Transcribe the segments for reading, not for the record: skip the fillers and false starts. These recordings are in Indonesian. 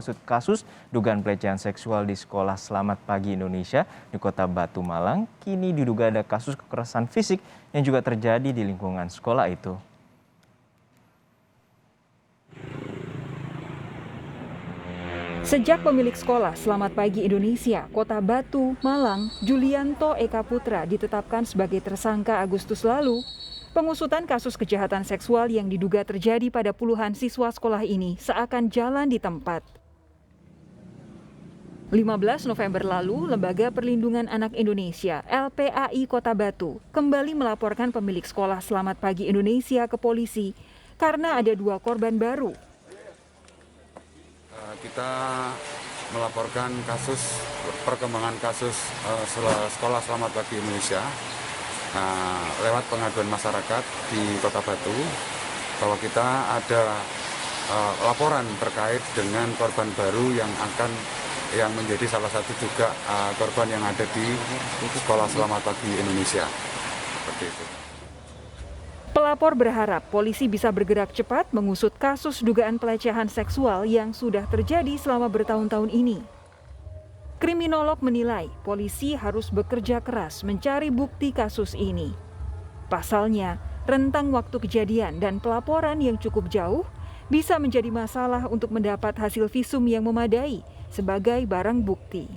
mengusut kasus dugaan pelecehan seksual di Sekolah Selamat Pagi Indonesia di Kota Batu, Malang. Kini diduga ada kasus kekerasan fisik yang juga terjadi di lingkungan sekolah itu. Sejak pemilik sekolah Selamat Pagi Indonesia, Kota Batu, Malang, Julianto Eka Putra ditetapkan sebagai tersangka Agustus lalu, pengusutan kasus kejahatan seksual yang diduga terjadi pada puluhan siswa sekolah ini seakan jalan di tempat. 15 November lalu, Lembaga Perlindungan Anak Indonesia (LPAI) Kota Batu kembali melaporkan pemilik sekolah Selamat Pagi Indonesia ke polisi karena ada 2 korban baru. Kita melaporkan perkembangan kasus Sekolah Selamat Pagi Indonesia lewat pengaduan masyarakat di Kota Batu bahwa kita ada laporan terkait dengan korban baru yang menjadi salah satu juga korban yang ada di Sekolah Selamat Pagi Indonesia. Seperti itu. Pelapor berharap polisi bisa bergerak cepat mengusut kasus dugaan pelecehan seksual yang sudah terjadi selama bertahun-tahun ini. Kriminolog menilai polisi harus bekerja keras mencari bukti kasus ini. Pasalnya, rentang waktu kejadian dan pelaporan yang cukup jauh bisa menjadi masalah untuk mendapat hasil visum yang memadai sebagai barang bukti.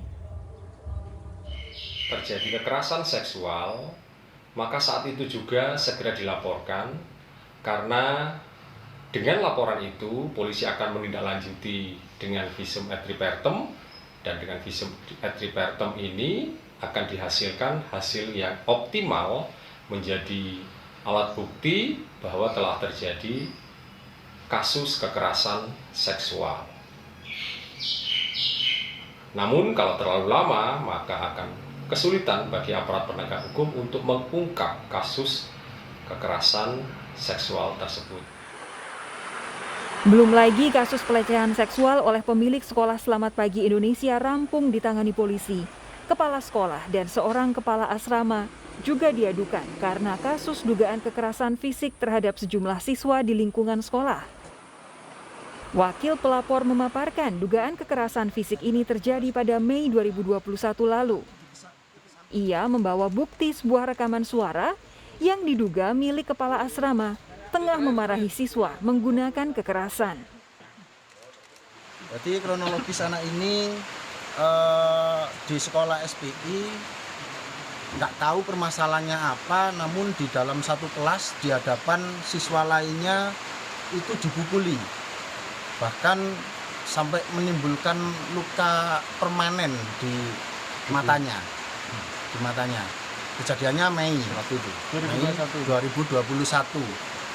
Terjadi kekerasan seksual, maka saat itu juga segera dilaporkan, karena dengan laporan itu polisi akan menindaklanjuti dengan visum et repertum, dan dengan visum et repertum ini akan dihasilkan hasil yang optimal menjadi alat bukti bahwa telah terjadi kasus kekerasan seksual. Namun kalau terlalu lama maka akan kesulitan bagi aparat penegak hukum untuk mengungkap kasus kekerasan seksual tersebut. Belum lagi kasus pelecehan seksual oleh pemilik Sekolah Selamat Pagi Indonesia rampung ditangani polisi. Kepala sekolah dan seorang kepala asrama juga diadukan karena kasus dugaan kekerasan fisik terhadap sejumlah siswa di lingkungan sekolah. Wakil pelapor memaparkan dugaan kekerasan fisik ini terjadi pada Mei 2021 lalu. Ia membawa bukti sebuah rekaman suara yang diduga milik kepala asrama tengah memarahi siswa menggunakan kekerasan. Jadi kronologis anak ini di sekolah SPI nggak tahu permasalahannya apa, namun di dalam satu kelas di hadapan siswa lainnya itu dipukuli. Bahkan sampai menimbulkan luka permanen di matanya. Kejadiannya Mei waktu itu, Mei 2021,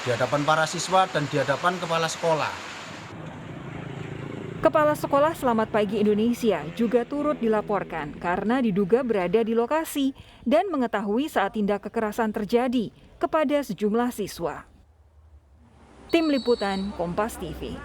di hadapan para siswa dan di hadapan kepala sekolah. Kepala Sekolah Selamat Pagi Indonesia juga turut dilaporkan karena diduga berada di lokasi dan mengetahui saat tindak kekerasan terjadi kepada sejumlah siswa. Tim Liputan Kompas TV.